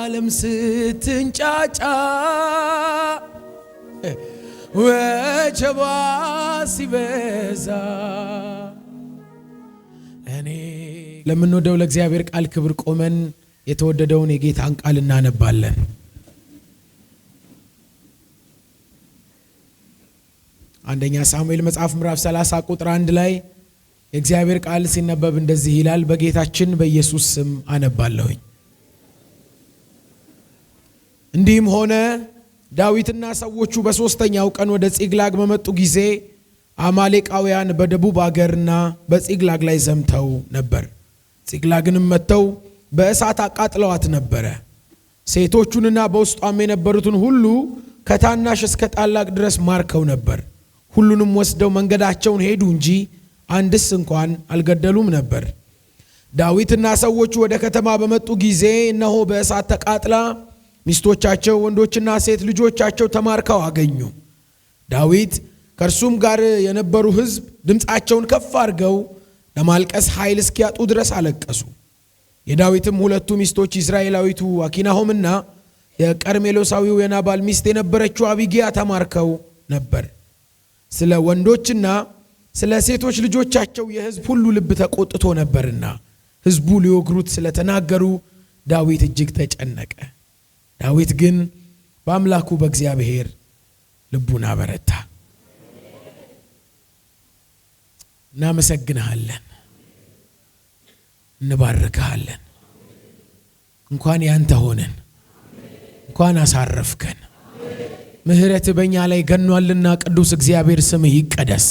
ዓለም ስትንጫጫ ወጀባ ሲበዛ እኔ ለምንወደው ለእግዚአብሔር ቃል ክብር ቆመን የተወደደውን የጌታን ቃል እናነባለን። አንደኛ ሳሙኤል መጽሐፍ ምዕራፍ 30 ቁጥር 1 ላይ የእግዚአብሔር ቃል ሲነበብ እንደዚህ ይላል። በጌታችን በኢየሱስ ስም አነባለሁኝ። እንዲህም ሆነ ዳዊትና ሰዎቹ በሶስተኛው ቀን ወደ ጺቅላግ በመጡ ጊዜ አማሌቃውያን በደቡብ አገርና በጺቅላግ ላይ ዘምተው ነበር። ጺቅላግንም መተው በእሳት አቃጥለዋት ነበር። ሴቶቹንና በውስጧም የነበሩትን ሁሉ ከታናሽ እስከ ታላቅ ድረስ ማርከው ነበር። ሁሉንም ወስደው መንገዳቸውን ሄዱ እንጂ አንድስ እንኳን አልገደሉም ነበር። ዳዊትና ሰዎቹ ወደ ከተማ በመጡ ጊዜ እነሆ በእሳት ተቃጥላ ሚስቶቻቸው ወንዶችና ሴት ልጆቻቸው ተማርከው አገኙ። ዳዊት ከእርሱም ጋር የነበሩ ሕዝብ ድምፃቸውን ከፍ አድርገው ለማልቀስ ኃይል እስኪያጡ ድረስ አለቀሱ። የዳዊትም ሁለቱ ሚስቶች ኢዝራኤላዊቱ አኪናሆምና የቀርሜሎሳዊው የናባል ሚስት የነበረችው አቢግያ ተማርከው ነበር። ስለ ወንዶችና ስለ ሴቶች ልጆቻቸው የሕዝብ ሁሉ ልብ ተቆጥቶ ነበርና ሕዝቡ ሊወግሩት ስለተናገሩ ዳዊት እጅግ ተጨነቀ። ዳዊት ግን በአምላኩ በእግዚአብሔር ልቡን አበረታ። እናመሰግንሃለን፣ እንባርክሃለን። እንኳን ያንተ ሆነን፣ እንኳን አሳረፍከን። ምህረት በእኛ ላይ ገኗልና ቅዱስ እግዚአብሔር ስምህ ይቀደስ።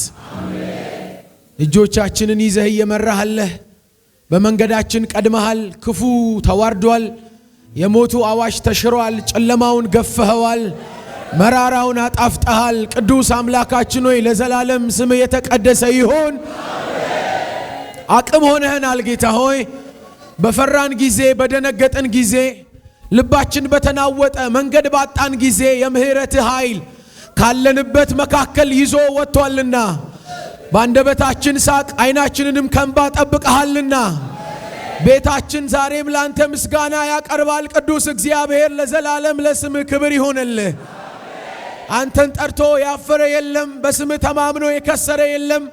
እጆቻችንን ይዘህ እየመራሃለህ በመንገዳችን ቀድመሃል። ክፉ ተዋርዷል። የሞቱ አዋሽ ተሽሯል። ጨለማውን ገፈኸዋል። መራራውን አጣፍጠሃል። ቅዱስ አምላካችን ሆይ ለዘላለም ስምህ የተቀደሰ ይሁን። አቅም ሆነህናል ጌታ ሆይ። በፈራን ጊዜ፣ በደነገጥን ጊዜ፣ ልባችን በተናወጠ መንገድ ባጣን ጊዜ የምህረትህ ኃይል ካለንበት መካከል ይዞ ወጥቷልና ባንደበታችን ሳቅ ዓይናችንንም ከእንባ ጠብቀሃልና ቤታችን ዛሬም ላንተ ምስጋና ያቀርባል። ቅዱስ እግዚአብሔር ለዘላለም ለስምህ ክብር ይሁንልህ። አንተን ጠርቶ ያፈረ የለም፣ በስምህ ተማምኖ የከሰረ የለም።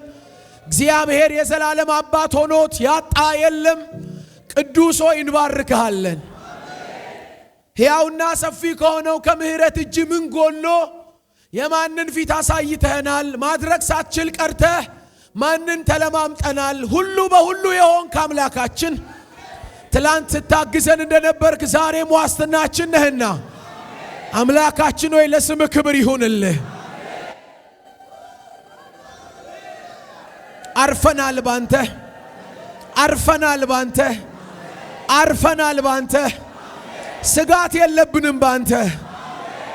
እግዚአብሔር የዘላለም አባት ሆኖት ያጣ የለም። ቅዱስ ሆይ እንባርክሃለን። ሕያውና ሰፊ ከሆነው ከምህረት እጅ ምን ጎሎ የማንን ፊት አሳይተህናል? ማድረግ ሳትችል ቀርተህ ማንን ተለማምጠናል? ሁሉ በሁሉ የሆንክ አምላካችን ትላንት ስታግዘን እንደነበርክ ዛሬም ዋስትናችን ነህና አምላካችን ሆይ ለስምህ ክብር ይሁንልህ። አርፈናል ባንተ፣ አርፈናል ባንተ፣ አርፈናል ባንተ። ስጋት የለብንም ባንተ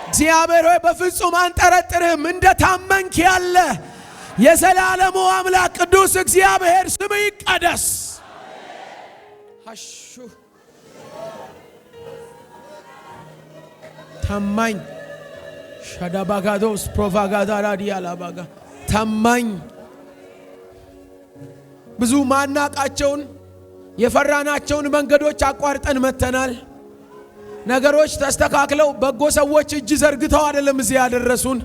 እግዚአብሔር ሆይ። በፍጹም አንጠረጥርህም። እንደ ታመንክ ያለ የዘላለሙ አምላክ ቅዱስ እግዚአብሔር ስምህ ይቀደስ። አሹ ታማኝ ሻዳባጋዶስ ፕሮቫጋዳ ራዲያላባጋ ታማኝ ብዙ ማናቃቸውን የፈራናቸውን መንገዶች አቋርጠን መተናል። ነገሮች ተስተካክለው በጎ ሰዎች እጅ ዘርግተው አይደለም እዚህ ያደረሱን።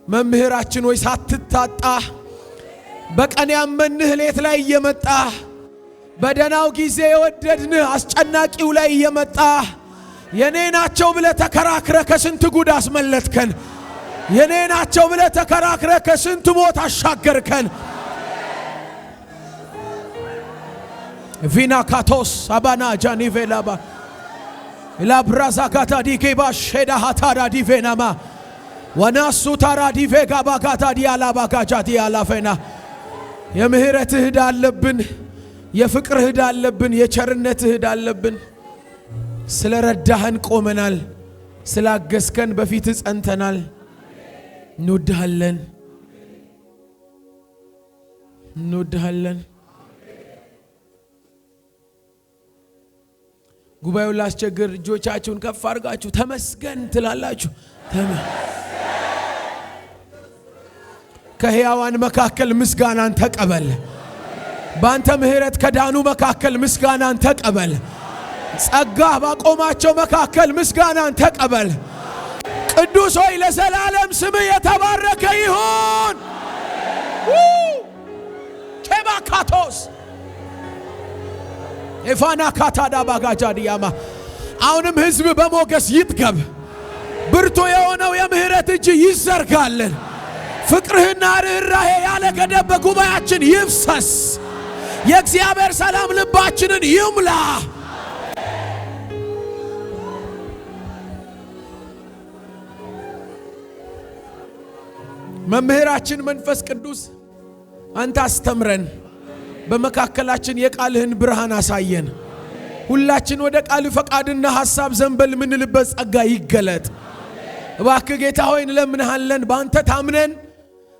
መምህራችን ሆይ ሳትታጣ በቀን ያመንህ ሌት ላይ እየመጣ በደናው ጊዜ የወደድንህ አስጨናቂው ላይ እየመጣ የኔ ናቸው ብለህ ተከራክረህ ከስንት ጉድ አስመለጥከን። የኔ ናቸው ብለህ ተከራክረህ ከስንት ሞት አሻገርከን። ቪና ካቶስ አባና ጃኒቬላባ ኢላብራዛ ካታ ዲኬባ ሼዳ ሃታራ ዲቬናማ ወናሱ ታራ ዲቬጋ ባካታ ዲያላባካቻ ዲያላፈና የምህረትህ ዕዳ አለብን፣ የፍቅርህ ዕዳ አለብን፣ የቸርነትህ ዕዳ አለብን። ስለ ረዳህን ቆመናል፣ ስላገዝከን በፊትህ ጸንተናል። እንወድሃለን፣ እንወድሃለን። ጉባኤውን ላስቸግር፣ እጆቻችሁን ከፍ አድርጋችሁ ተመስገን ትላላችሁ። ከሕያዋን መካከል ምስጋናን ተቀበል። በአንተ ምህረት ከዳኑ መካከል ምስጋናን ተቀበል። ጸጋ ባቆማቸው መካከል ምስጋናን ተቀበል። ቅዱስ ሆይ ለዘላለም ስም የተባረከ ይሁን። ኬባካቶስ ኤፋና ካታዳ ባጋጃዲያማ አሁንም ሕዝብ በሞገስ ይጥገብ። ብርቱ የሆነው የምህረት እጅ ይዘርጋልን። ፍቅርህና ርኅራኄ ያለ ገደብ በጉባኤያችን ይፍሰስ። የእግዚአብሔር ሰላም ልባችንን ይሙላ። መምህራችን መንፈስ ቅዱስ አንተ አስተምረን፣ በመካከላችን የቃልህን ብርሃን አሳየን። ሁላችን ወደ ቃል ፈቃድና ሐሳብ ዘንበል ምንልበት ጸጋ ይገለጥ። እባክህ ጌታ ሆይ እንለምንሃለን። በአንተ ታምነን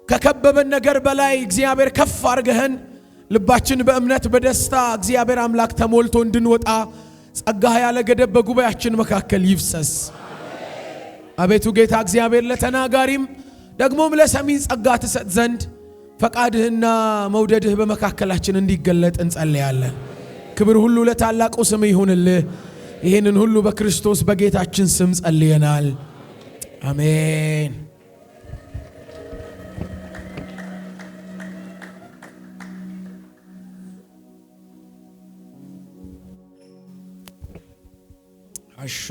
ከከበበን ነገር በላይ እግዚአብሔር ከፍ አድርገህን ልባችን በእምነት በደስታ እግዚአብሔር አምላክ ተሞልቶ እንድንወጣ ጸጋህ ያለ ገደብ በጉባኤያችን መካከል ይፍሰስ። አቤቱ ጌታ እግዚአብሔር ለተናጋሪም ደግሞም ለሰሚን ጸጋ ትሰጥ ዘንድ ፈቃድህና መውደድህ በመካከላችን እንዲገለጥ እንጸልያለን። ክብር ሁሉ ለታላቁ ስም ይሁንልህ። ይህንን ሁሉ በክርስቶስ በጌታችን ስም ጸልየናል። አሜን። አሹ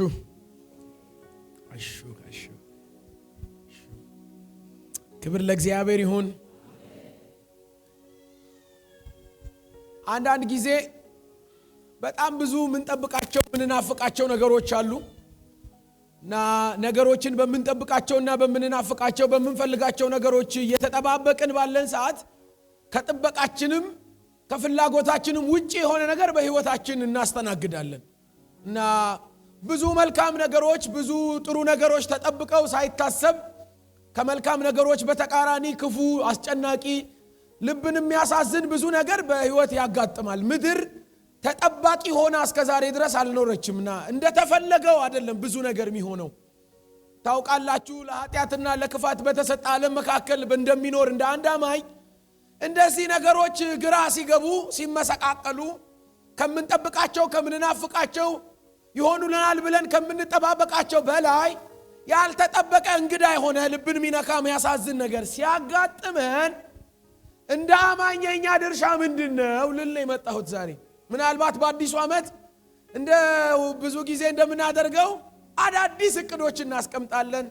ክብር ለእግዚአብሔር ይሁን። አንዳንድ ጊዜ በጣም ብዙ ምንጠብቃቸው ምንናፍቃቸው ነገሮች አሉ እና ነገሮችን በምንጠብቃቸውና በምንናፍቃቸው በምንፈልጋቸው ነገሮች እየተጠባበቅን ባለን ሰዓት ከጥበቃችንም ከፍላጎታችንም ውጪ የሆነ ነገር በህይወታችን እናስተናግዳለን እና ብዙ መልካም ነገሮች ብዙ ጥሩ ነገሮች ተጠብቀው ሳይታሰብ ከመልካም ነገሮች በተቃራኒ ክፉ አስጨናቂ ልብን የሚያሳዝን ብዙ ነገር በህይወት ያጋጥማል። ምድር ተጠባቂ ሆና እስከ ዛሬ ድረስ አልኖረችምና እንደተፈለገው አይደለም ብዙ ነገር የሚሆነው። ታውቃላችሁ ለኃጢአትና ለክፋት በተሰጠ ዓለም መካከል እንደሚኖር እንደ አንድ አማኝ እንደዚህ ነገሮች ግራ ሲገቡ ሲመሰቃቀሉ ከምንጠብቃቸው ከምንናፍቃቸው ይሆኑልናል ብለን ከምንጠባበቃቸው በላይ ያልተጠበቀ እንግዳ የሆነ ልብን ሚነካ የሚያሳዝን ነገር ሲያጋጥመን እንደ አማኝኛ ድርሻ ምንድነው ልል የመጣሁት ዛሬ። ምናልባት በአዲሱ ዓመት እንደ ብዙ ጊዜ እንደምናደርገው አዳዲስ እቅዶችን እናስቀምጣለን፣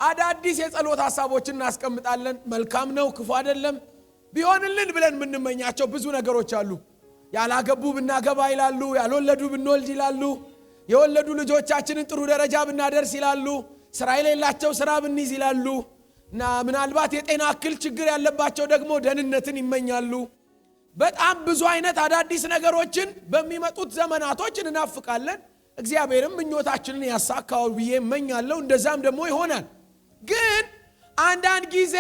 አዳዲስ የጸሎት ሐሳቦችን እናስቀምጣለን። መልካም ነው ክፉ አይደለም ቢሆንልን ብለን ምንመኛቸው ብዙ ነገሮች አሉ። ያላገቡ ብናገባ ይላሉ፣ ያልወለዱ ብንወልድ ይላሉ፣ የወለዱ ልጆቻችንን ጥሩ ደረጃ ብናደርስ ይላሉ፣ ስራ የሌላቸው ስራ ብንይዝ ይላሉ እና ምናልባት የጤና እክል ችግር ያለባቸው ደግሞ ደህንነትን ይመኛሉ። በጣም ብዙ አይነት አዳዲስ ነገሮችን በሚመጡት ዘመናቶች እናፍቃለን። እግዚአብሔርም ምኞታችንን ያሳካው ብዬ እመኛለሁ። እንደዛም ደግሞ ይሆናል። ግን አንዳንድ ጊዜ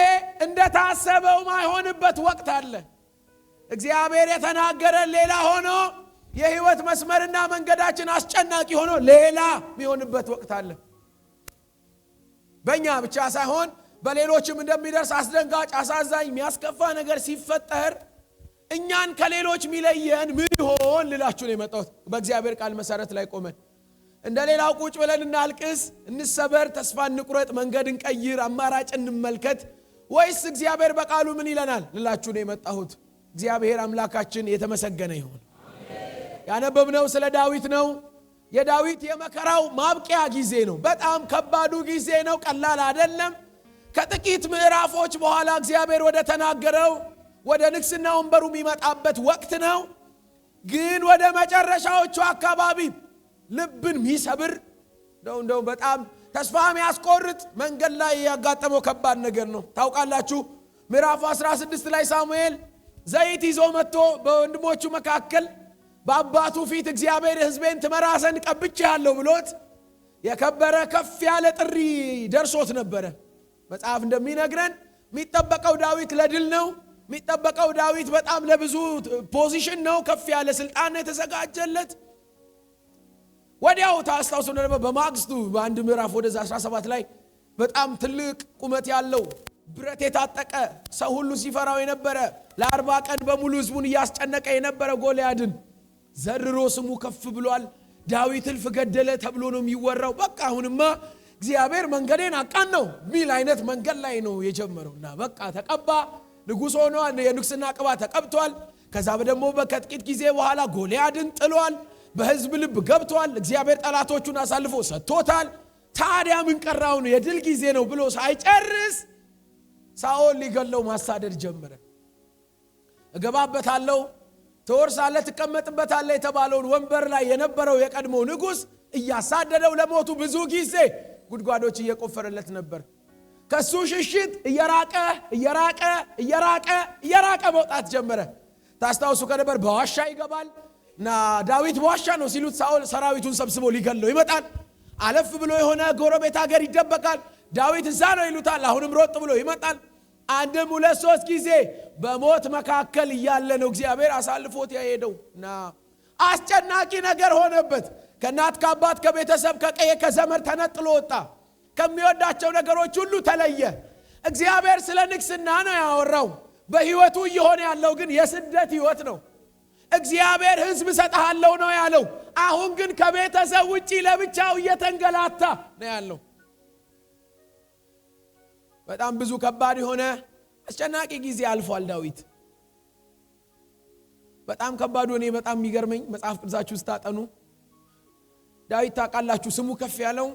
እንደታሰበው ማይሆንበት ወቅት አለ። እግዚአብሔር የተናገረን ሌላ ሆኖ የህይወት መስመርና መንገዳችን አስጨናቂ ሆኖ ሌላ የሚሆንበት ወቅት አለ። በእኛ ብቻ ሳይሆን በሌሎችም እንደሚደርስ አስደንጋጭ አሳዛኝ የሚያስከፋ ነገር ሲፈጠር እኛን ከሌሎች ሚለየን ምን ይሆን ልላችሁ ነው የመጣሁት። በእግዚአብሔር ቃል መሰረት ላይ ቆመን እንደ ሌላው ቁጭ ብለን እናልቅስ፣ እንሰበር፣ ተስፋ እንቁረጥ፣ መንገድ እንቀይር፣ አማራጭ እንመልከት ወይስ እግዚአብሔር በቃሉ ምን ይለናል ልላችሁ ነው የመጣሁት። እግዚአብሔር አምላካችን የተመሰገነ ይሁን። ያነበብነው ስለ ዳዊት ነው። የዳዊት የመከራው ማብቂያ ጊዜ ነው። በጣም ከባዱ ጊዜ ነው። ቀላል አይደለም። ከጥቂት ምዕራፎች በኋላ እግዚአብሔር ወደ ተናገረው ወደ ንግስና ወንበሩ የሚመጣበት ወቅት ነው። ግን ወደ መጨረሻዎቹ አካባቢ ልብን የሚሰብር እንደው በጣም ተስፋ የሚያስቆርጥ መንገድ ላይ ያጋጠመው ከባድ ነገር ነው። ታውቃላችሁ ምዕራፍ 16 ላይ ሳሙኤል ዘይት ይዞ መጥቶ በወንድሞቹ መካከል በአባቱ ፊት እግዚአብሔር ሕዝቤን ትመራ ዘንድ ቀብቼሃለሁ ብሎት የከበረ ከፍ ያለ ጥሪ ደርሶት ነበረ። መጽሐፍ እንደሚነግረን የሚጠበቀው ዳዊት ለድል ነው። የሚጠበቀው ዳዊት በጣም ለብዙ ፖዚሽን ነው። ከፍ ያለ ስልጣን ነው የተዘጋጀለት። ወዲያው ታስታውሱ ነበር በማግስቱ በአንድ ምዕራፍ ወደ 17 ላይ በጣም ትልቅ ቁመት ያለው ብረት የታጠቀ ሰው ሁሉ ሲፈራው የነበረ ለ40 ቀን በሙሉ ሕዝቡን እያስጨነቀ የነበረ ጎልያድን ዘርሮ ስሙ ከፍ ብሏል። ዳዊት እልፍ ገደለ ተብሎ ነው የሚወራው። በቃ አሁንማ እግዚአብሔር መንገዴን አቃናው ሚል አይነት መንገድ ላይ ነው የጀመረውና በቃ ተቀባ፣ ንጉሥ ሆኗል፣ የንጉስና ቅባት ተቀብቷል። ከዛ ደግሞ በከጥቂት ጊዜ በኋላ ጎልያድን ጥሏል፣ በህዝብ ልብ ገብቷል፣ እግዚአብሔር ጠላቶቹን አሳልፎ ሰጥቶታል። ታዲያ ምን ቀራው ነው የድል ጊዜ ነው ብሎ ሳይጨርስ ሳኦል ሊገለው ማሳደድ ጀመረ። እገባበታለሁ፣ ተወርሳለህ፣ ትቀመጥበታለህ የተባለውን ወንበር ላይ የነበረው የቀድሞ ንጉሥ እያሳደደው ለሞቱ ብዙ ጊዜ ጉድጓዶች እየቆፈረለት ነበር። ከሱ ሽሽት እየራቀ መውጣት ጀመረ። ታስታውሱ ከነበር በዋሻ ይገባል እና ዳዊት በዋሻ ነው ሲሉት ሳኦል ሰራዊቱን ሰብስቦ ሊገለው ይመጣል። አለፍ ብሎ የሆነ ጎረቤት ሀገር ይደበቃል። ዳዊት እዛ ነው ይሉታል። አሁንም ሮጥ ብሎ ይመጣል። አንድም ሁለት ሶስት ጊዜ በሞት መካከል እያለ ነው እግዚአብሔር አሳልፎት ያሄደውና አስጨናቂ ነገር ሆነበት። ከናት ከአባት ከቤተሰብ ከቀየ ከዘመድ ተነጥሎ ወጣ። ከሚወዳቸው ነገሮች ሁሉ ተለየ። እግዚአብሔር ስለ ንግስና ነው ያወራው። በህይወቱ እየሆነ ያለው ግን የስደት ህይወት ነው። እግዚአብሔር ህዝብ ሰጣለው ነው ያለው። አሁን ግን ከቤተሰብ ውጪ ለብቻው እየተንገላታ ነው ያለው። በጣም ብዙ ከባድ የሆነ አስጨናቂ ጊዜ አልፏል ዳዊት። በጣም ከባድ ሆነ። በጣም የሚገርመኝ መጽሐፍ ቅዱሳችሁ ስታጠኑ ዳዊት ታውቃላችሁ ስሙ ከፍ ያለው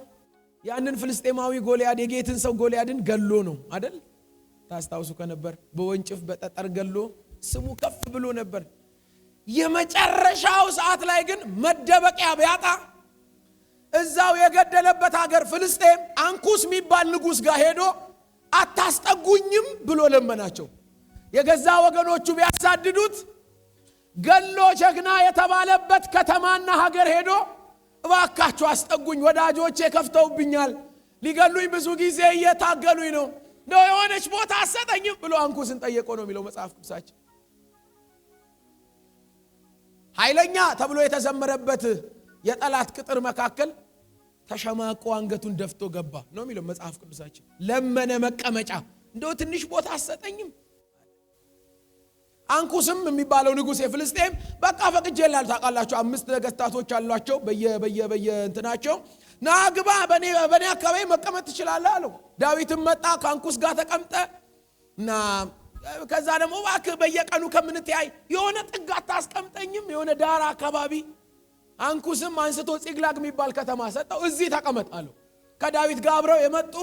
ያንን ፍልስጤማዊ ጎልያድ የጌትን ሰው ጎልያድን ገሎ ነው አይደል? ታስታውሱ ከነበር በወንጭፍ በጠጠር ገሎ ስሙ ከፍ ብሎ ነበር። የመጨረሻው ሰዓት ላይ ግን መደበቂያ ቢያጣ እዛው የገደለበት ሀገር ፍልስጤም አንኩስ የሚባል ንጉስ ጋር ሄዶ አታስጠጉኝም ብሎ ለመናቸው። የገዛ ወገኖቹ ቢያሳድዱት ገሎ ጀግና የተባለበት ከተማና ሀገር ሄዶ እባካችሁ አስጠጉኝ፣ ወዳጆቼ ከፍተውብኛል፣ ሊገሉኝ ብዙ ጊዜ እየታገሉኝ ነው የሆነች ቦታ አሰጠኝም ብሎ አንኩስን ጠየቆ ነው የሚለው መጽሐፍ ቅዱሳችን። ኃይለኛ ተብሎ የተዘመረበት የጠላት ቅጥር መካከል ተሸማቆ አንገቱን ደፍቶ ገባ ነው የሚለው መጽሐፍ ቅዱሳችን። ለመነ መቀመጫ፣ እንደው ትንሽ ቦታ አሰጠኝም። አንኩስም የሚባለው ንጉስ የፍልስጤም በቃ ፈቅጄላል። ታውቃላችሁ 5 ነገስታቶች አሏቸው በየእንትናቸው። ና ግባ በኔ አካባቢ መቀመጥ ትችላለህ አለው። ዳዊትም መጣ ከአንኩስ ጋር ተቀምጠ እና ከዛ ደግሞ እባክህ በየቀኑ ከምንተያይ የሆነ ጥግ አታስቀምጠኝም የሆነ ዳራ አካባቢ። አንኩስም አንስቶ ጺግላግ የሚባል ከተማ ሰጠው። እዚህ ተቀመጥ አለው። ከዳዊት ጋር አብረው የመጡ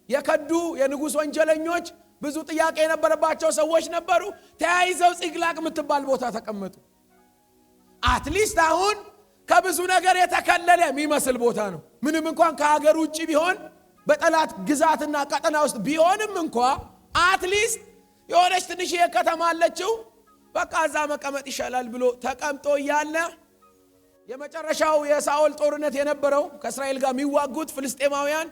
የከዱ የንጉስ ወንጀለኞች ብዙ ጥያቄ የነበረባቸው ሰዎች ነበሩ። ተያይዘው ጺግላግ የምትባል ቦታ ተቀመጡ። አትሊስት አሁን ከብዙ ነገር የተከለለ የሚመስል ቦታ ነው። ምንም እንኳን ከሀገር ውጪ ቢሆን በጠላት ግዛትና ቀጠና ውስጥ ቢሆንም እንኳን አትሊስት የሆነች ትንሽ ከተማ አለችው። በቃ እዛ መቀመጥ ይሻላል ብሎ ተቀምጦ ያለ የመጨረሻው የሳኦል ጦርነት የነበረው ከእስራኤል ጋር የሚዋጉት ፍልስጤማውያን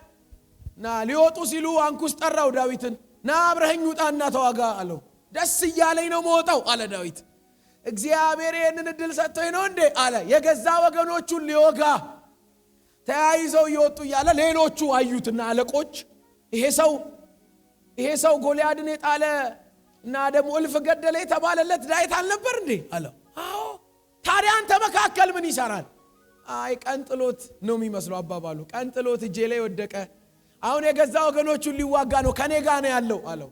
ና ሊወጡ ሲሉ አንኩስ ጠራው ዳዊትን። ና አብረኸኝ ውጣና ተዋጋ አለው። ደስ እያለኝ ነው መውጣው አለ ዳዊት። እግዚአብሔር ይህንን እድል ሰጥቶኝ ነው እንዴ አለ። የገዛ ወገኖቹን ሊወጋ ተያይዘው እየወጡ እያለ ሌሎቹ አዩትና አለቆች ይሄ ሰው ጎልያድን የጣለ እና ደግሞ እልፍ ገደለ የተባለለት ዳዊት አልነበር እንዴ አለው። አዎ ታዲያ አንተ መካከል ምን ይሰራል? አይ ቀንጥሎት ነው የሚመስለው አባባሉ። ቀንጥሎት እጄ ላይ ወደቀ። አሁን የገዛ ወገኖቹን ሊዋጋ ነው ከኔ ጋር ነው ያለው አለው።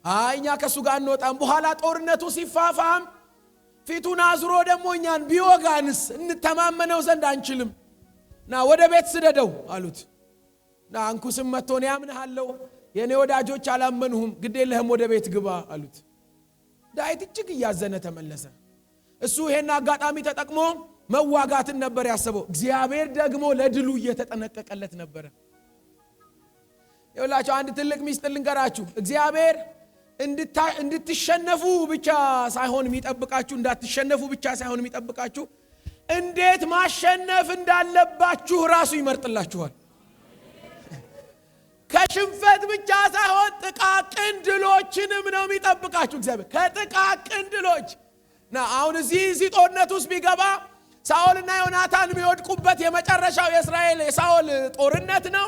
አይ እኛ ከሱ ጋር እንወጣም፣ በኋላ ጦርነቱ ሲፋፋም ፊቱን አዝሮ ደግሞ እኛን ቢወጋንስ እንተማመነው ዘንድ አንችልም። ና ወደ ቤት ስደደው አሉት። ና አንኩስም መጥቶ ያምንሃለው የኔ ወዳጆች አላመኑህም፣ ግዴለህም ወደ ቤት ግባ አሉት። ዳዊት እጅግ እያዘነ ተመለሰ። እሱ ይሄን አጋጣሚ ተጠቅሞ መዋጋትን ነበር ያሰበው። እግዚአብሔር ደግሞ ለድሉ እየተጠነቀቀለት ነበር። ይኸውላችሁ አንድ ትልቅ ሚስጥር ልንገራችሁ። እግዚአብሔር እንድትሸነፉ ብቻ ሳይሆን የሚጠብቃችሁ፣ እንዳትሸነፉ ብቻ ሳይሆን የሚጠብቃችሁ፣ እንዴት ማሸነፍ እንዳለባችሁ ራሱ ይመርጥላችኋል። ከሽንፈት ብቻ ሳይሆን ጥቃቅን ድሎችንም ነው የሚጠብቃችሁ እግዚአብሔር። ከጥቃቅን ድሎች አሁን እዚህ ጦርነት ውስጥ ቢገባ ሳኦልና ዮናታን የሚወድቁበት የመጨረሻው የሳኦል ጦርነት ነው።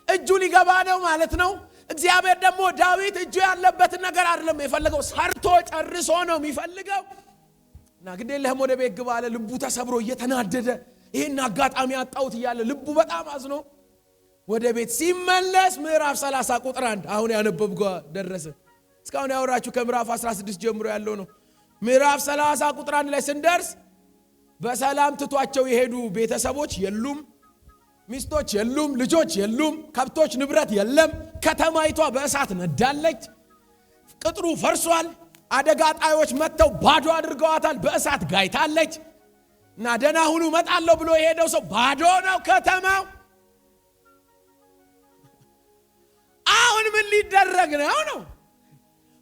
እጁ ሊገባ ነው ማለት ነው። እግዚአብሔር ደግሞ ዳዊት እጁ ያለበትን ነገር አይደለም የፈለገው፣ ሰርቶ ጨርሶ ነው የሚፈልገው። እና ግዴለህም ወደ ቤት ግባ አለ። ልቡ ተሰብሮ እየተናደደ ይሄን አጋጣሚ አጣውት ይያለ ልቡ በጣም አዝኖ ወደ ቤት ሲመለስ ምዕራፍ 30 ቁጥር 1 አሁን ያነበብኩ ደረሰ። እስካሁን ያወራችሁ ከምዕራፍ 16 ጀምሮ ያለው ነው። ምዕራፍ 30 ቁጥር 1 ላይ ስንደርስ በሰላም ትቷቸው የሄዱ ቤተሰቦች የሉም፣ ሚስቶች የሉም፣ ልጆች የሉም፣ ከብቶች ንብረት የለም። ከተማይቷ በእሳት ነዳለች። ቅጥሩ ፈርሷል። አደጋ ጣዮች መተው ባዶ አድርገዋታል። በእሳት ጋይታለች። እና ደህና ሁኑ መጣለው ብሎ የሄደው ሰው ባዶ ነው ከተማው። አሁን ምን ሊደረግ ነው?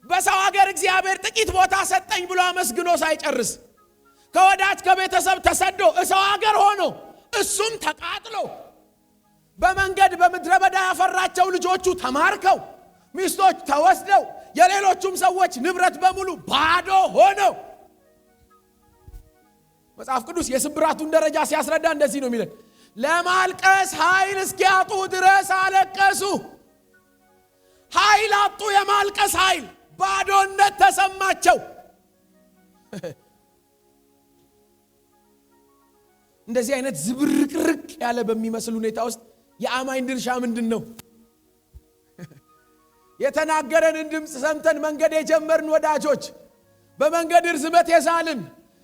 በሰው ሀገር እግዚአብሔር ጥቂት ቦታ ሰጠኝ ብሎ አመስግኖ ሳይጨርስ ከወዳጅ ከቤተሰብ ተሰዶ እሰው ሀገር ሆኖ እሱም ተቃጥሎ በመንገድ በምድረ በዳ ያፈራቸው ልጆቹ ተማርከው ሚስቶች ተወስደው የሌሎቹም ሰዎች ንብረት በሙሉ ባዶ ሆነው መጽሐፍ ቅዱስ የስብራቱን ደረጃ ሲያስረዳ እንደዚህ ነው የሚለን። ለማልቀስ ኃይል እስኪያጡ ድረስ አለቀሱ። ኃይል አጡ። የማልቀስ ኃይል ባዶነት ተሰማቸው። እንደዚህ አይነት ዝብርቅርቅ ያለ በሚመስል ሁኔታ ውስጥ የአማኝ ድርሻ ምንድነው? የተናገረንን ድምጽ ሰምተን መንገድ የጀመርን ወዳጆች፣ በመንገድ ርዝመት የዛልን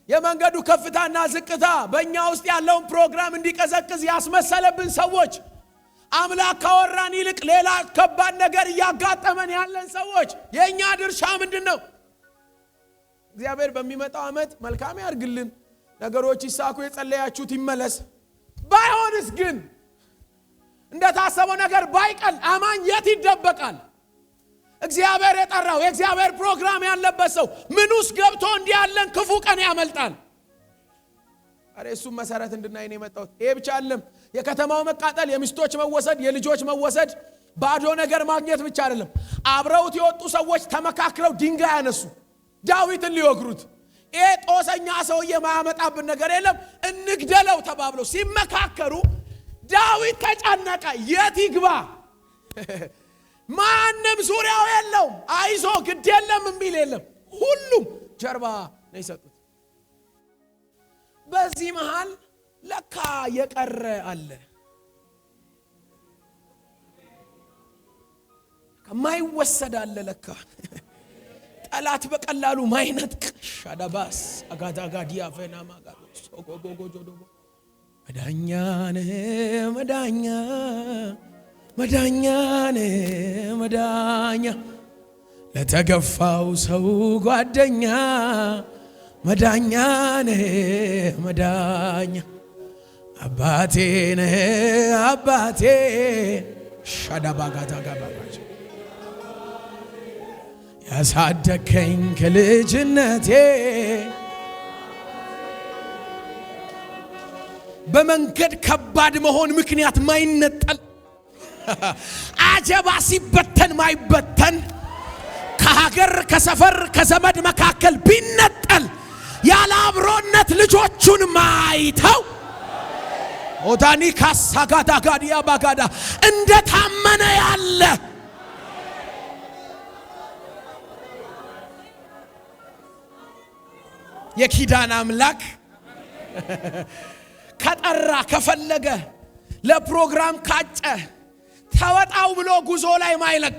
የመንገዱ ከፍታና ዝቅታ በእኛ ውስጥ ያለውን ፕሮግራም እንዲቀዘቅዝ ያስመሰለብን ሰዎች፣ አምላክ ካወራን ይልቅ ሌላ ከባድ ነገር እያጋጠመን ያለን ሰዎች የኛ ድርሻ ምንድነው? እግዚአብሔር በሚመጣው ዓመት መልካም ያርግልን፣ ነገሮች ይሳኩ፣ የጸለያችሁት ይመለስ። ባይሆንስ ግን እንደታሰበው ነገር ባይቀል አማኝ የት ይደበቃል? እግዚአብሔር የጠራው የእግዚአብሔር ፕሮግራም ያለበት ሰው ምን ውስጥ ገብቶ እንዲያለን ክፉ ቀን ያመልጣል? አሬ እሱም መሰረት እንድናይ ነው የመጣሁት። ይሄ ብቻ አይደለም። የከተማው መቃጠል፣ የሚስቶች መወሰድ፣ የልጆች መወሰድ፣ ባዶ ነገር ማግኘት ብቻ አይደለም። አብረውት የወጡ ሰዎች ተመካክረው ድንጋይ ያነሱ ዳዊትን ሊወግሩት። ይሄ ጦሰኛ ሰውዬ ማያመጣብን ነገር የለም እንግደለው ተባብለው ሲመካከሩ ዳዊት ተጨነቀ። የት ይግባ? ማንም ዙሪያው የለውም። አይዞ ግድ የለም የሚል የለም። ሁሉም ጀርባ ነው የሰጡት። በዚህ መሃል ለካ የቀረ አለ። ከማይወሰድ አለ ለካ ጠላት በቀላሉ ማይነጥቅ ሻዳባስ አጋዳጋዲያ ፈናማ ጋዶስ ኦጎጎጎጆዶጎ መዳኛነ መዳኛ መዳኛነ መዳኛ ለተገፋው ሰው ጓደኛ መዳኛነ መዳኛ አባቴነ አባቴ ሻዳባጋታ ጋባባች ያሳደከኝ ከልጅነቴ በመንገድ ከባድ መሆን ምክንያት ማይነጠል አጀባ ሲበተን ማይበተን ከሀገር ከሰፈር ከዘመድ መካከል ቢነጠል ያለ አብሮነት ልጆቹን ማይተው ኦዳኒ ካሳጋዳ ጋዲያ ባጋዳ እንደ ታመነ ያለ የኪዳን አምላክ ከጠራ ከፈለገ ለፕሮግራም ካጨ ተወጣው ብሎ ጉዞ ላይ ማይለቅ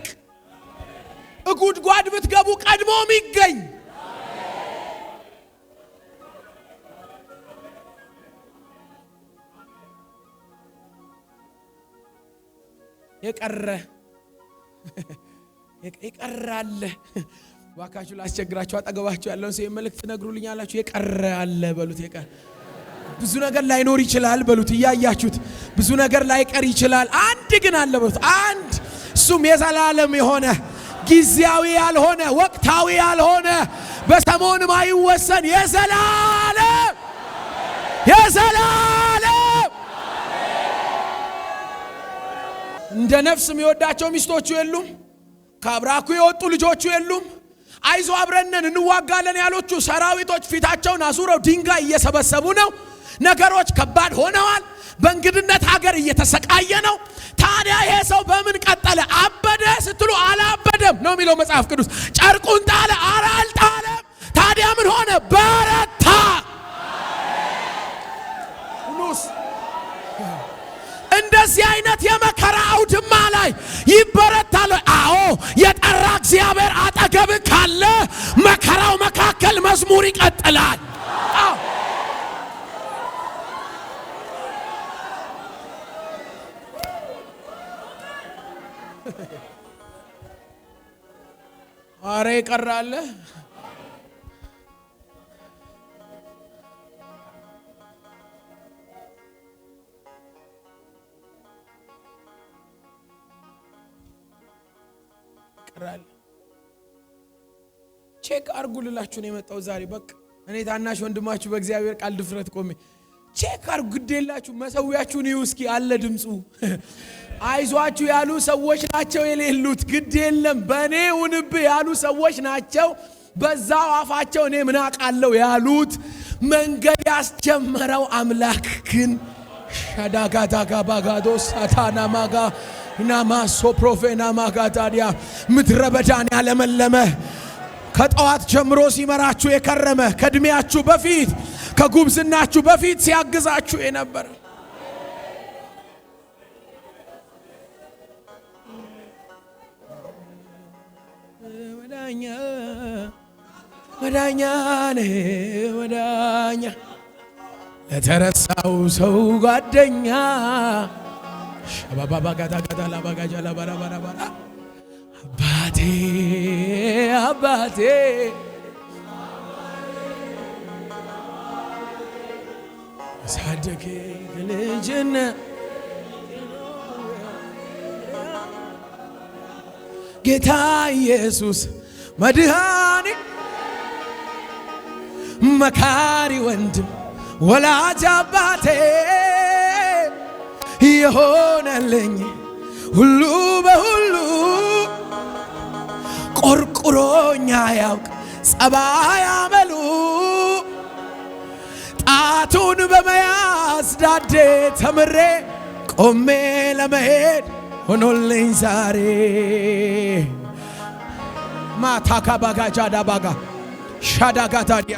ጉድጓድ ብትገቡ ቀድሞ የሚገኝ የቀራለ ዋካችሁ ላስቸግራችሁ አጠገባችሁ ያለውን ሰው መልእክት ነግሩልኛላችሁ። የቀረ አለ በሉት። የቀረ ብዙ ነገር ላይኖር ይችላል በሉት። እያያችሁት ብዙ ነገር ላይቀር ይችላል። አንድ ግን አለ በሉት። አንድ እሱም የዘላለም የሆነ ጊዜያዊ ያልሆነ ወቅታዊ ያልሆነ በሰሞን ማይወሰን የዘላለም እንደ ነፍስ የሚወዳቸው ሚስቶቹ የሉም። ከአብራኩ የወጡ ልጆቹ የሉም። አይዞ አብረነን እንዋጋለን ያሉት ሰራዊቶች ፊታቸውን አዙረው ድንጋይ እየሰበሰቡ ነው። ነገሮች ከባድ ሆነዋል። በእንግድነት ሀገር እየተሰቃየ ነው። ታዲያ ይሄ ሰው በምን ቀጠለ? አበደ ስትሉ አላበደም ነው የሚለው መጽሐፍ ቅዱስ። ጨርቁን ጣለ አልጣለም። ታዲያ ምን ሆነ? በረታ። በእንደዚህ አይነት የመከራ አውድማ ላይ ይበረታል። አዎ የጠራ እግዚአብሔር አጠገብ ካለ መከራው መካከል መዝሙር ይቀጥላል። አሬ ቀራለ ቀራለ ቼክ አርጉልላችሁ ነው የመጣው ዛሬ። በቃ እኔ ታናሽ ወንድማችሁ በእግዚአብሔር ቃል ድፍረት ቆሜ ቼክ አርጉ። ግዴላችሁ መሰዊያችሁን ይዩ እስኪ አለ ድምጹ። አይዟችሁ ያሉ ሰዎች ናቸው የሌሉት። ግድ የለም በኔ ውንብ ያሉ ሰዎች ናቸው በዛው አፋቸው እኔ ምን አውቃለሁ ያሉት። መንገድ ያስጀመረው አምላክ ግን ሻዳጋዳጋ ባጋዶ ሳታና ማጋ ናማሶ ፕሮፌና ማጋዳዲያ ምድረ በዳን ያለመለመ ከጠዋት ጀምሮ ሲመራችሁ የከረመ ከእድሜያችሁ በፊት ከጉብዝናችሁ በፊት ሲያግዛችሁ የነበረ ወዳኛ ለተረሳው ሰው ጓደኛ ሸባባጋዳጋዳ ላባጋጃ ላባራባራ አባቴ ሳደገ ልጅነት ጌታ ኢየሱስ መድኃኒ መካሪ ወንድም ወላጅ አባቴ የሆነልኝ ሁሉ በሁሉ ቆርቁሮኛ ያውቅ ጸባይ አመሉ ጣቱን በመያዝ ዳዴ ተምሬ ቆሜ ለመሄድ ሆኖልኝ ዛሬ ማታካ ባጋጃ ዳባጋ ሻዳጋታዲያ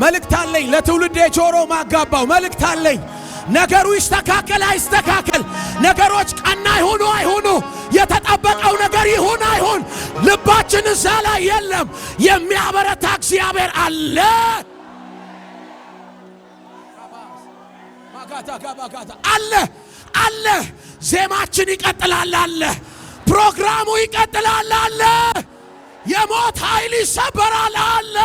መልእክት አለኝ ለትውልድ ጆሮ ማጋባው መልእክት አለኝ። ነገሩ ይስተካከል አይስተካከል፣ ነገሮች ቀና ይሁኑ አይሁኑ፣ የተጠበቀው ነገር ይሁን አይሁን፣ ልባችን እዛ ላይ የለም። የሚያበረታ እግዚአብሔር አለ። አለ ዜማችን ይቀጥላል አለ፣ ፕሮግራሙ ይቀጥላል አለ፣ የሞት ኃይል ይሰበራል አለ።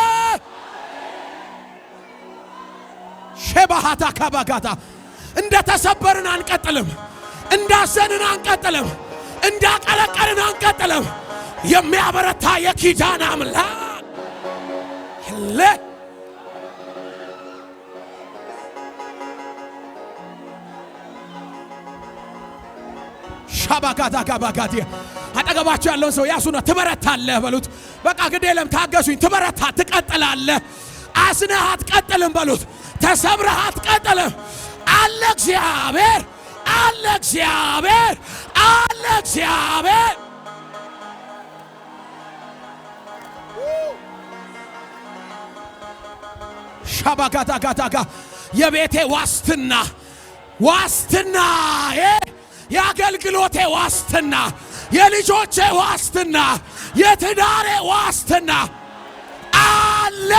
ሸባሃታ ካባጋታ እንደተሰበርን አንቀጥልም፣ እንዳዘንን አንቀጥልም፣ እንዳቀለቀልን አንቀጥልም። የሚያበረታ የኪዳን አምላክ አለ። ሻባጋታ ካባጋቲ አጠገባችሁ ያለውን ሰው ያሱና ትበረታለህ በሉት። በቃ ግድ የለም ታገሱኝ፣ ትበረታ ትቀጥላለህ። አስነህ አትቀጥልም በሉት። ተሰብረህ አትቀጥልም። አለ እግዚአብሔር፣ አለ እግዚአብሔር፣ አለ እግዚአብሔር። ሻባጋታጋታጋ የቤቴ ዋስትና የአገልግሎቴ ዋስትና፣ የልጆቼ ዋስትና፣ የትዳሬ ዋስትና አለ።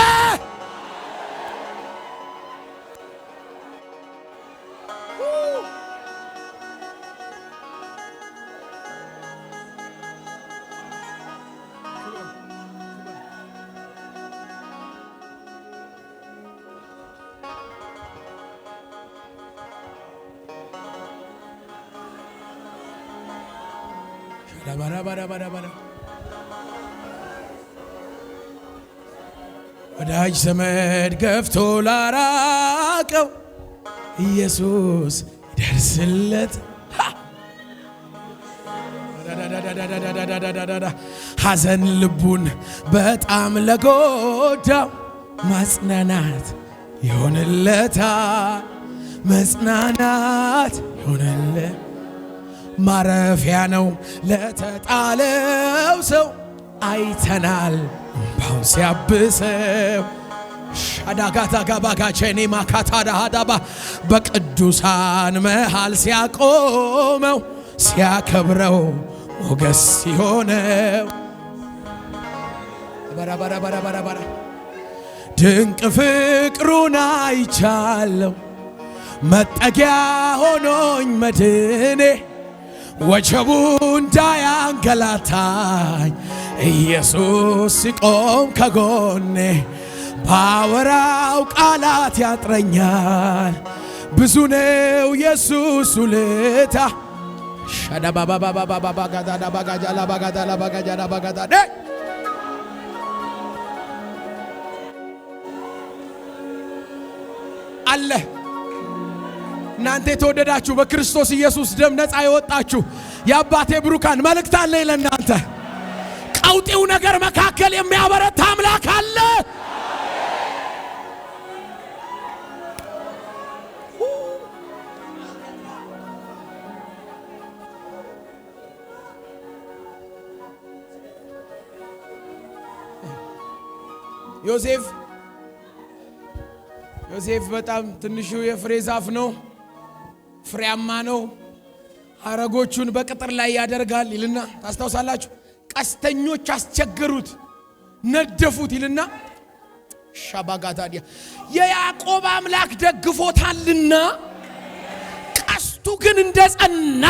ወዳጅ ዘመድ ገፍቶ ላራቀው ኢየሱስ ይደርስለት። ሐዘን ልቡን በጣም ለጎዳው ማጽናናት ይሆንለታል፣ መጽናናት ይሆንለት። ማረፊያ ነው ለተጣለው ሰው አይተናል እምባውን ሲያብሰው ሻዳጋታ ጋባጋቸኔ ማካታዳ ሃዳባ በቅዱሳን መሃል ሲያቆመው ሲያከብረው ሞገስ ሲሆነው ባራ ድንቅ ፍቅሩን አይቻለሁ መጠጊያ ሆኖኝ መድኔ ወጀቡ እንዳያንገላታኝ ኢየሱስ ሲቆም ከጎኔ ባወራው ቃላት ያጥረኛል ብዙ ነው ኢየሱስ ውለታ ሻዳባባባባባጋዳባጋዳላባጋዳላባጋዳላባጋዳ አለ እናንተ የተወደዳችሁ በክርስቶስ ኢየሱስ ደም ነፃ የወጣችሁ የአባቴ ብሩካን መልእክት አለ ለእናንተ ቀውጤው ነገር መካከል የሚያበረታ አምላክ አለ ዮሴፍ በጣም ትንሹ የፍሬ ዛፍ ነው ፍሬያማ ነው አረጎቹን በቅጥር ላይ ያደርጋል ይልና ታስታውሳላችሁ ቀስተኞች አስቸገሩት ነደፉት ይልና ሻባጋታዲያ የያዕቆብ አምላክ ደግፎታልና ቀስቱ ግን እንደጸና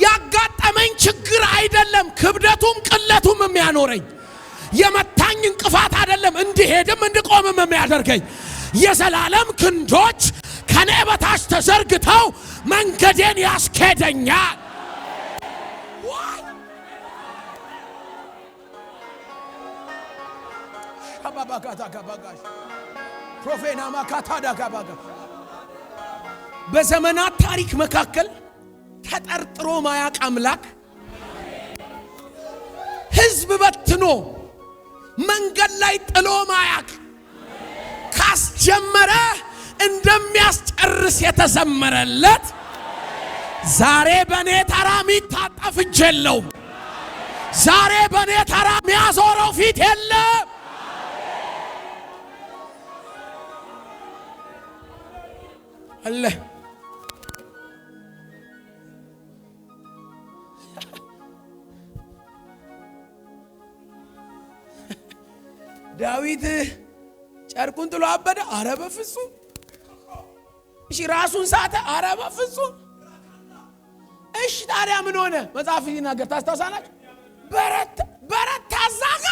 ያጋጠመኝ ችግር አይደለም ክብደቱም ቅለቱም የሚያኖረኝ የመታኝ እንቅፋት አይደለም እንዲሄድም እንድቆምም የሚያደርገኝ የዘላለም ክንዶች ከኔ በታች ተዘርግተው መንገዴን ያስኬደኛል ፕሮፌና ማካታዳ ጋባጋ በዘመናት ታሪክ መካከል ተጠርጥሮ ማያቅ አምላክ ህዝብ በትኖ መንገድ ላይ ጥሎ ማያቅ ካስጀመረ እንደሚያስጨርስ የተዘመረለት ዛሬ በኔ ተራ ሚታጠፍ እጅ የለውም ዛሬ በኔ ተራ ሚያዞረው ፊት የለም አለ ዳዊት ጨርቁን ጥሎ አበደ አረ በፍጹም እሺ ራሱን ሳተ አረ በፍጹም እሺ ታዲያ ምን ሆነ መጽሐፍ ይናገር ታስታውሳላችሁ በረታ ዛጋ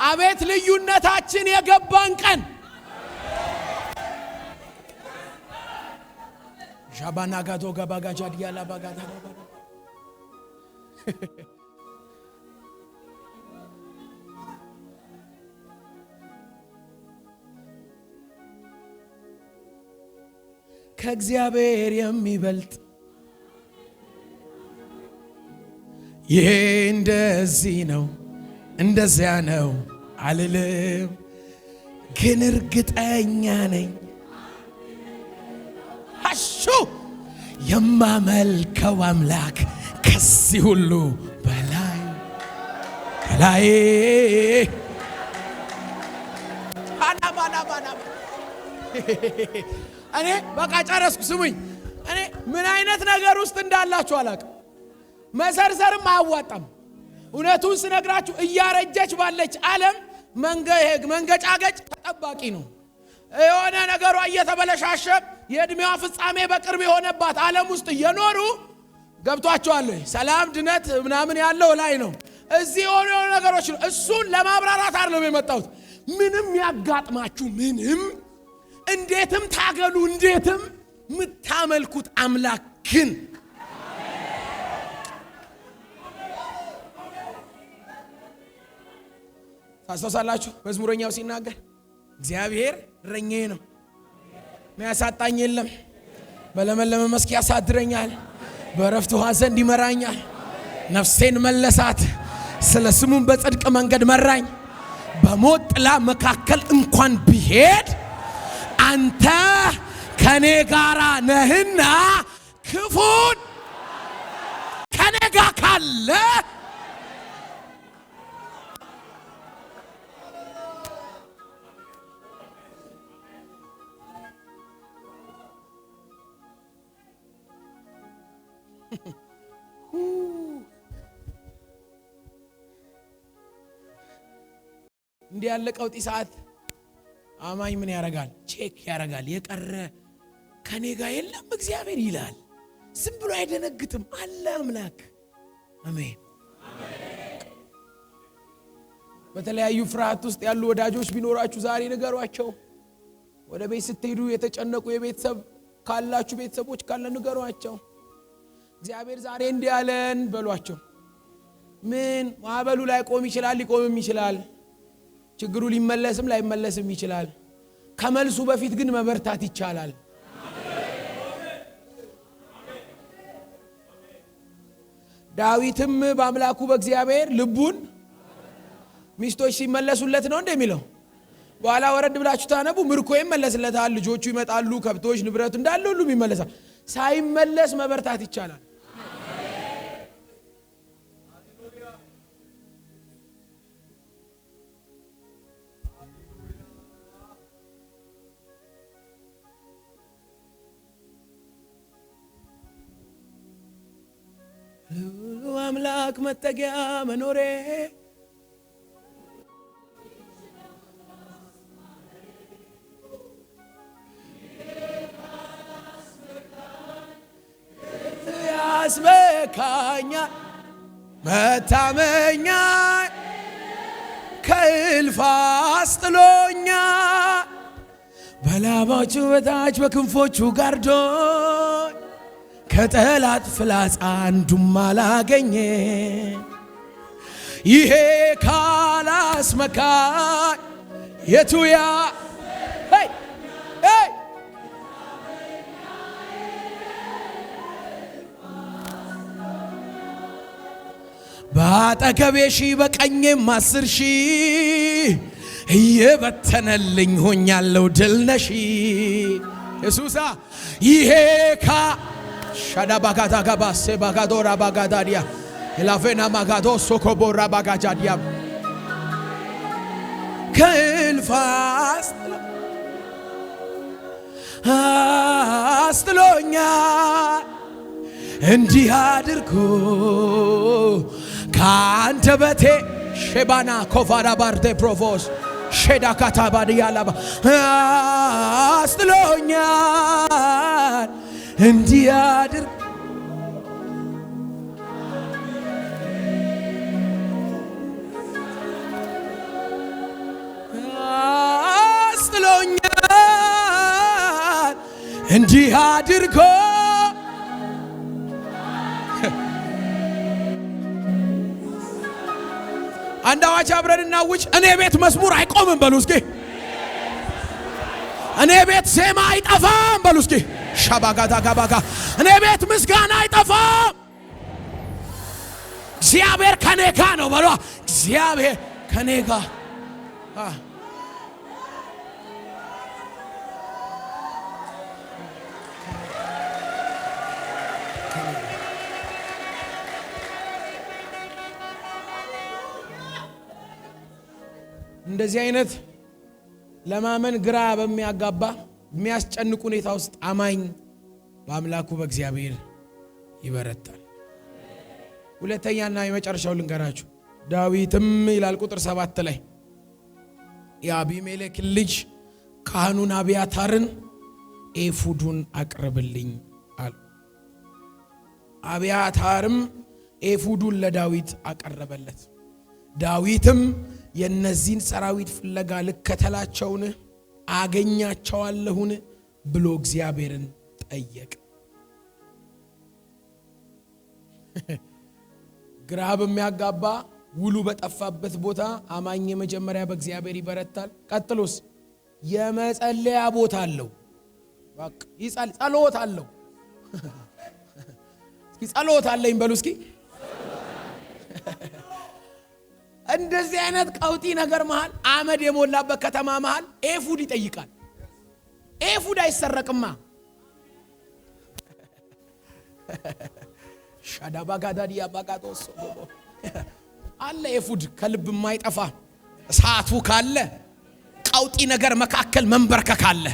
አቤት ልዩነታችን የገባን ቀን ሻባና ጋቶ ጋባጋጃ ዲያላ ባጋታ ከእግዚአብሔር የሚበልጥ ይሄ እንደዚህ ነው እንደዚያ ነው አልልም ግን እርግጠኛ ነኝ አሹ የማመልከው አምላክ ከዚህ ሁሉ በላይ እኔ በቃ ጨረስኩ ስሙኝ እኔ ምን አይነት ነገር ውስጥ እንዳላችሁ አላውቅም መሰርሰርም አያዋጣም እውነቱን ስነግራችሁ እያረጀች ባለች ዓለም መንገጫገጭ ተጠባቂ ነው የሆነ ነገሯ እየተበለሻሸ የእድሜዋ ፍጻሜ በቅርብ የሆነባት ዓለም ውስጥ እየኖሩ ገብቷቸዋል ሰላም ድነት ምናምን ያለው ላይ ነው እዚህ የሆነ ነገሮች እሱን ለማብራራት አይደለም የመጣሁት ምንም ያጋጥማችሁ ምንም እንዴትም ታገሉ እንዴትም ምታመልኩት አምላክ ግን ታስታውሳላችሁ መዝሙረኛው ሲናገር እግዚአብሔር እረኛዬ ነው የሚያሳጣኝ የለም በለመለመ መስክ ያሳድረኛል በረፍት ውሃ ዘንድ ይመራኛል ነፍሴን መለሳት ስለ ስሙም በጽድቅ መንገድ መራኝ በሞት ጥላ መካከል እንኳን ብሄድ አንተ ከኔ ጋራ ነህና ክፉን ከኔ ጋር ካለ እንዲህ ያለ ቀውጢ ሰዓት አማኝ ምን ያረጋል? ቼክ ያረጋል። የቀረ ከኔ ጋር የለም እግዚአብሔር ይላል። ዝም ብሎ አይደነግጥም። አለ አምላክ። አሜን። በተለያዩ ፍርሃት ውስጥ ያሉ ወዳጆች ቢኖራችሁ ዛሬ ንገሯቸው። ወደ ቤት ስትሄዱ የተጨነቁ የቤተሰብ ካላችሁ ቤተሰቦች ካለ ንገሯቸው። እግዚአብሔር ዛሬ እንዲህ ያለን በሏቸው። ምን ማዕበሉ ላይ ቆም ይችላል፣ ሊቆምም ይችላል። ችግሩ ሊመለስም ላይመለስም ይችላል። ከመልሱ በፊት ግን መበርታት ይቻላል። ዳዊትም በአምላኩ በእግዚአብሔር ልቡን ሚስቶች ሲመለሱለት ነው እንደሚለው። በኋላ ወረድ ብላችሁ ታነቡ። ምርኮ ይመለስለታል፣ ልጆቹ ይመጣሉ፣ ከብቶች ንብረቱ እንዳለ ሁሉም ይመለሳል። ሳይመለስ መበርታት ይቻላል። አምላክ መጠጊያ መኖሬ ያስመካኛ መታመኛ ከእልፍ አስጥሎኛ በላባቹ በታች በክንፎቹ ጋርዶኝ ከጠላት ፍላጻ አንዱም አላገኘ። ይሄ ካላስመካኝ የቱያ በአጠገቤ ሺህ በቀኜም 10 ሺህ እየበተነልኝ ሆኛለሁ ድል ነሺ። ኢየሱሳ ይሄ ሻዳ ባጋታ ጋባሴ ባጋዶራ ባጋዳዲያ ኢላፌና ማጋዶ ሶኮቦራ ባጋጃዲያ ከእልፍ አስጥሎኛል እንዲህ አድርጎ ከአንደበቴ ሼባና ኮፋራ ባርቴ ፕሮቮስ ሼዳ ካታባዲያላባ አስጥሎኛል እንዲህ አድርጎ አስጥሎኛል እንዲህ አድርጎ አንድ አዋጅ አብረን እናውጅ። እኔ ቤት መዝሙር አይቆምም በሉ እስኪ። እኔ ቤት ዜማ አይጠፋም በሉ እስኪ። ሻባጋታ ጋባጋ እኔ ቤት ምስጋና አይጠፋም። እግዚአብሔር ከኔ ጋር ነው በሉ። እግዚአብሔር ከኔ ጋር እንደዚህ አይነት ለማመን ግራ በሚያጋባ የሚያስጨንቅ ሁኔታ ውስጥ አማኝ በአምላኩ በእግዚአብሔር ይበረታል። ሁለተኛና የመጨረሻው ልንገራችሁ። ዳዊትም ይላል ቁጥር 7 ላይ የአቢሜሌክ ልጅ ካህኑን አብያታርን ኤፉዱን አቅርብልኝ አለ። አብያታርም ኤፉዱን ለዳዊት አቀረበለት። ዳዊትም የነዚህን ሰራዊት ፍለጋ ልከተላቸውን አገኛቸዋለሁን ብሎ እግዚአብሔርን ጠየቀ። ግራ በሚያጋባ ውሉ በጠፋበት ቦታ አማኝ የመጀመሪያ በእግዚአብሔር ይበረታል። ቀጥሎስ የመጸለያ ቦታ አለው። በቃ ጸሎት አለው። እስኪ ጸሎት አለኝ በሉ እስኪ። እንደዚህ አይነት ቀውጢ ነገር መሃል አመድ የሞላበት ከተማ መሃል ኤፉድ ይጠይቃል። ኤፉድ አይሰረቅማ። ሻዳባጋዳዲያ ባጋቶስ አለ ኤፉድ ከልብ የማይጠፋ እሳቱ ካለ ቀውጢ ነገር መካከል መንበርከክ አለ።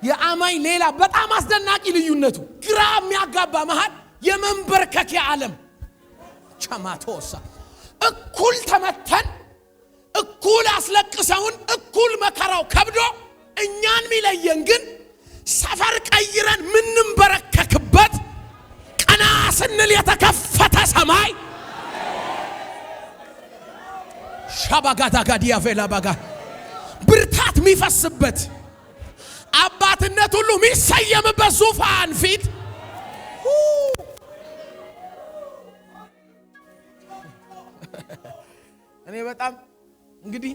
የአማኝ ሌላ በጣም አስደናቂ ልዩነቱ ግራ የሚያጋባ መሃል የመንበርከክ ዓለም ቻማቶሳ እኩል ተመተን እኩል አስለቅሰውን እኩል መከራው ከብዶ እኛን ሚለየን ግን ሰፈር ቀይረን ምንም በረከክበት ቀና ስንል የተከፈተ ሰማይ ሻባጋዳጋዲያ ቬላባጋ ብርታት የሚፈስበት አባትነት ሁሉ የሚሰየምበት ዙፋን ፊት እኔ በጣም እንግዲህ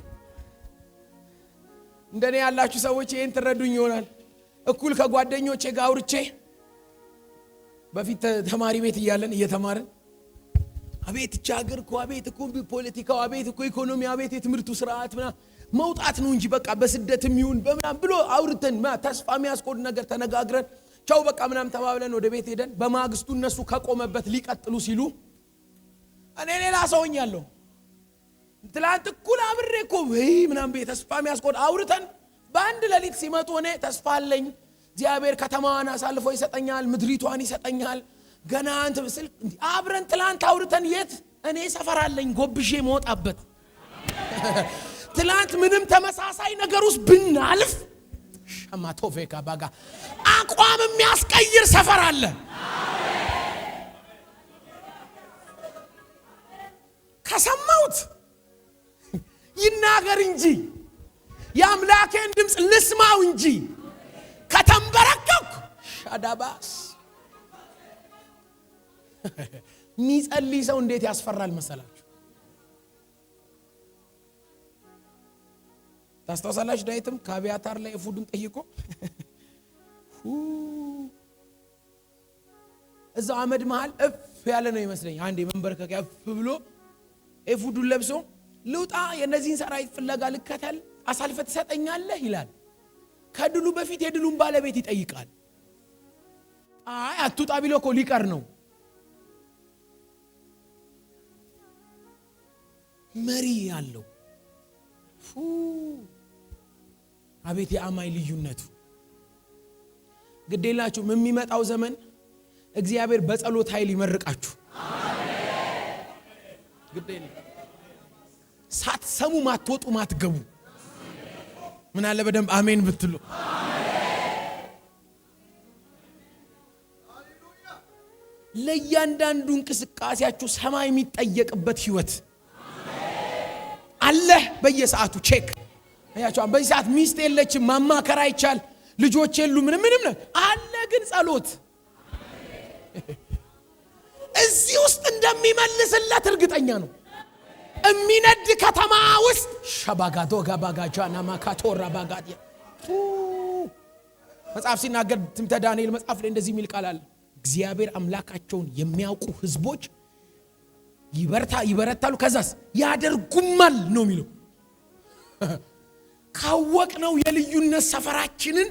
እንደኔ ያላችሁ ሰዎች ይሄን ትረዱኝ ይሆናል። እኩል ከጓደኞቼ ጋር አውርቼ በፊት ተማሪ ቤት እያለን እየተማርን አቤት ቻገር እኮ አቤት እኮ ፖለቲካው አቤት እኮ ኢኮኖሚ አቤት የትምህርቱ ስርዓት መውጣት ነው እንጂ በቃ በስደትም ይሁን በመናም ብሎ አውርተን ተስፋ የሚያስቆድ ነገር ተነጋግረን ቻው በቃ ምናም ተባብለን ወደ ቤት ሄደን በማግስቱ እነሱ ከቆመበት ሊቀጥሉ ሲሉ እኔ ሌላ ሰውኛለሁ። ትላንት እኩል አብሬ እኮ ምናም ተስፋ የሚያስቆድ አውርተን በአንድ ሌሊት ሲመጡ እኔ ተስፋ አለኝ እግዚአብሔር ከተማዋን አሳልፎ ይሰጠኛል ምድሪቷን ይሰጠኛል ገና አንተ ምስል አብረን ትላንት አውርተን የት እኔ ሰፈር አለኝ ጎብሼ መውጣበት ትላንት ምንም ተመሳሳይ ነገር ውስጥ ብናልፍ ሸማቶቬካ ባጋ አቋም የሚያስቀይር ሰፈር አለ። ከሰማሁት ይናገር እንጂ የአምላኬን ድምፅ ልስማው እንጂ ከተንበረከኩ ሻዳባስ ሚጸልይ ሰው እንዴት ያስፈራል መሰላችሁ? ታስተዋላችሁ ዳዊትም ከአብያታር ላይ ኤፉዱን ጠይቆ እዛው አመድ መሃል እፍ ያለ ነው ይመስለኝ አንዴ መንበርከክ ያፍ ብሎ ኤፉዱን ለብሶ ልውጣ የነዚህን ሰራዊት ፍለጋ ልከተል አሳልፈ ትሰጠኛለህ ይላል። ከድሉ በፊት የድሉን ባለቤት ይጠይቃል። አይ አትውጣ ቢሎ እኮ ሊቀር ነው። መሪ ያለው አቤት የአማኝ ልዩነቱ። ግዴላችሁ የሚመጣው ዘመን እግዚአብሔር በጸሎት ኃይል ይመርቃችሁ። ግዴላ ሳትሰሙ ማትወጡ ማትገቡ ምን አለ በደንብ አሜን ብትሉ። ለእያንዳንዱ እንቅስቃሴያችሁ ሰማይ የሚጠየቅበት ህይወት አለ። በየሰዓቱ ቼክ ያቻው በዚህ ሰዓት ሚስት የለችም ማማከራ ይቻል ልጆች የሉ ምንም አለ። ግን ጸሎት እዚህ ውስጥ እንደሚመልስለት እርግጠኛ ነው። እሚነድ ከተማ ውስጥ ሸባጋዶ ጋባጋጃና ማካቶራ ባጋዲያ መጽሐፍ ሲናገር ትንቢተ ዳንኤል መጽሐፍ ላይ እንደዚህ የሚል ቃል አለ። እግዚአብሔር አምላካቸውን የሚያውቁ ህዝቦች ይበረታሉ ከዛስ ያደርጉማል ነው የሚለው። ካወቅነው የልዩነት ሰፈራችንን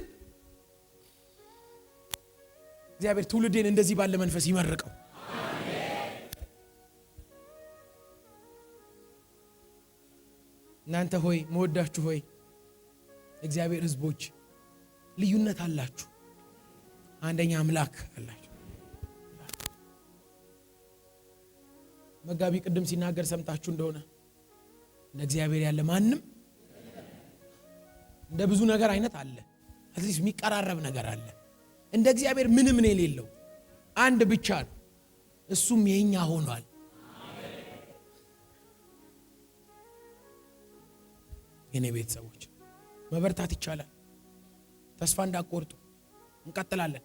እግዚአብሔር ትውልዴን እንደዚህ ባለ መንፈስ ይመርቀው። እናንተ ሆይ መወዳችሁ ሆይ እግዚአብሔር ህዝቦች ልዩነት አላችሁ፣ አንደኛ አምላክ አላችሁ። መጋቢ ቅድም ሲናገር ሰምታችሁ እንደሆነ እንደ እግዚአብሔር ያለ ማንም እንደ ብዙ ነገር አይነት አለ፣ አትሊስት የሚቀራረብ ነገር አለ። እንደ እግዚአብሔር ምንም ነው የሌለው አንድ ብቻ ነው፣ እሱም የኛ ሆኗል። የኔ ቤተሰቦች መበርታት ይቻላል። ተስፋ እንዳትቆርጡ፣ እንቀጥላለን።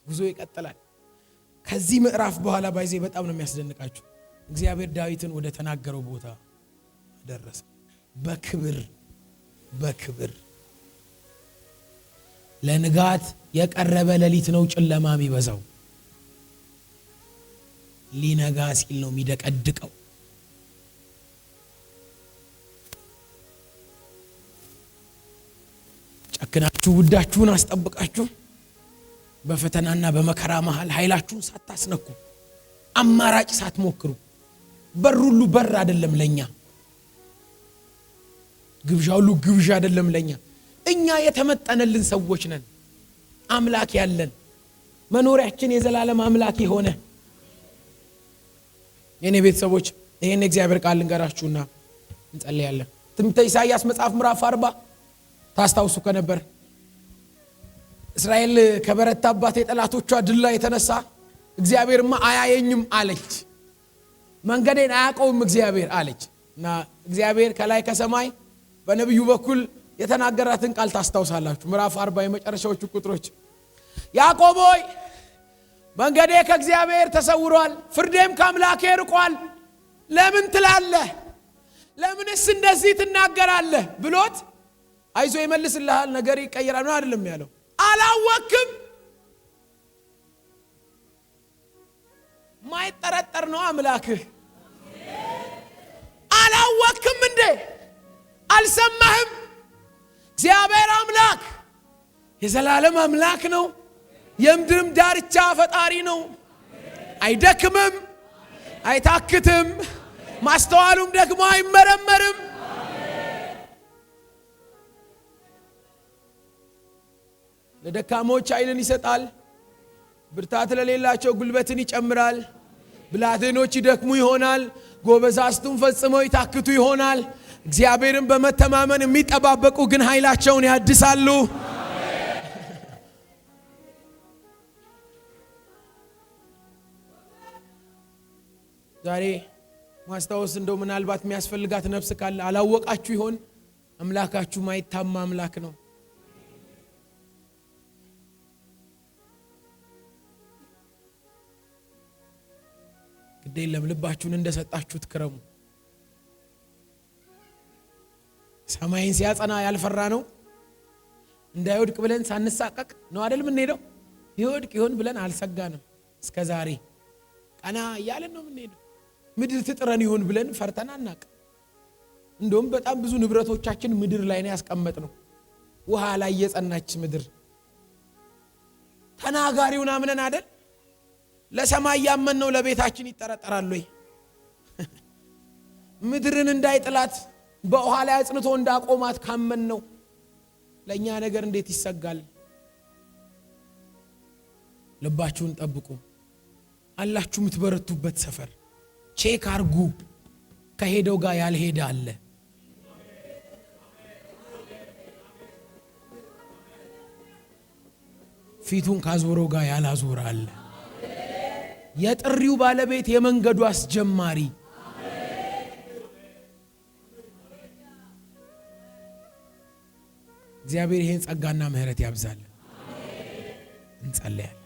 ጉዞ ይቀጥላል። ከዚህ ምዕራፍ በኋላ ባይዜ በጣም ነው የሚያስደንቃችሁ። እግዚአብሔር ዳዊትን ወደ ተናገረው ቦታ ደረሰ። በክብር ለንጋት የቀረበ ሌሊት ነው ጨለማ የሚበዛው። ሊነጋ ሲል ነው የሚደቀድቀው። ጨክናችሁ ውዳችሁን አስጠብቃችሁ በፈተናና በመከራ መሃል ኃይላችሁን ሳታስነኩ አማራጭ ሳትሞክሩ በር ሁሉ በር አይደለም ለኛ ግብዣ ሁሉ ግብዣ አይደለም ለኛ እኛ የተመጠነልን ሰዎች ነን አምላክ ያለን መኖሪያችን የዘላለም አምላክ የሆነ የኔ ቤተሰቦች ይሄን እግዚአብሔር ቃል እንገራችሁና እንጸልያለን ትንቢተ ኢሳይያስ መጽሐፍ ምዕራፍ 40 ታስታውሱ ከነበር እስራኤል ከበረታባት የጠላቶቿ ድል የተነሳ እግዚአብሔርማ አያየኝም አለች መንገዴን አያውቀውም እግዚአብሔር አለች እና እግዚአብሔር ከላይ ከሰማይ በነብዩ በኩል የተናገራትን ቃል ታስታውሳላችሁ ምዕራፍ 40 የመጨረሻዎቹ ቁጥሮች ያዕቆብ ሆይ መንገዴ ከእግዚአብሔር ተሰውሯል ፍርዴም ከአምላኬ ርቋል ለምን ትላለህ ለምንስ እንደዚህ ትናገራለህ ብሎት አይዞ ይመልስልሃል ነገር ይቀየራል ነው አይደለም ያለው አላወቅም ማይጠረጠር ነው አምላክህ አላወቅም እንዴ አልሰማህም እግዚአብሔር አምላክ የዘላለም አምላክ ነው የምድርም ዳርቻ ፈጣሪ ነው አይደክምም አይታክትም ማስተዋሉም ደግሞ አይመረመርም ለደካሞች ኃይልን ይሰጣል ብርታት ለሌላቸው ጉልበትን ይጨምራል ብላቴኖች ይደክሙ ይሆናል ጎበዛዝቱም ፈጽመው ይታክቱ ይሆናል እግዚአብሔርን በመተማመን የሚጠባበቁ ግን ኃይላቸውን ያድሳሉ ዛሬ ማስተዋወስ እንደው ምናልባት የሚያስፈልጋት ነፍስ ካለ አላወቃችሁ ይሆን አምላካችሁ ማይታማ አምላክ ነው ግዴለም ልባችሁን እንደሰጣችሁት ክረሙ ሰማይን ሲያጸና ያልፈራ ነው እንዳይወድቅ ብለን ሳንሳቀቅ ነው አይደል ምን ሄደው ይወድቅ ይሆን ብለን አልሰጋንም እስከዛሬ ቀና ያለን ነው ምን ሄደው ምድር ትጥረን ይሆን ብለን ፈርተን አናቅ እንደውም በጣም ብዙ ንብረቶቻችን ምድር ላይ ነው ያስቀመጥነው ውሃ ላይ የጸናች ምድር ተናጋሪውን አምነን አይደል ለሰማይ ያመነው ለቤታችን ይጠረጠራል ወይ ምድርን እንዳይጥላት በውሃ ላይ አጽንቶ እንዳቆማት ካመን ነው ለኛ ነገር እንዴት ይሰጋል ልባችሁን ጠብቁ አላችሁ ምትበረቱበት ሰፈር ቼክ አርጉ ከሄደው ጋር ያልሄደ አለ ፊቱን ካዞረው ጋር ያላዞረ አለ የጥሪው ባለቤት የመንገዱ አስጀማሪ እግዚአብሔር ይሄን ጸጋና ምህረት ያብዛል እንጸልያለን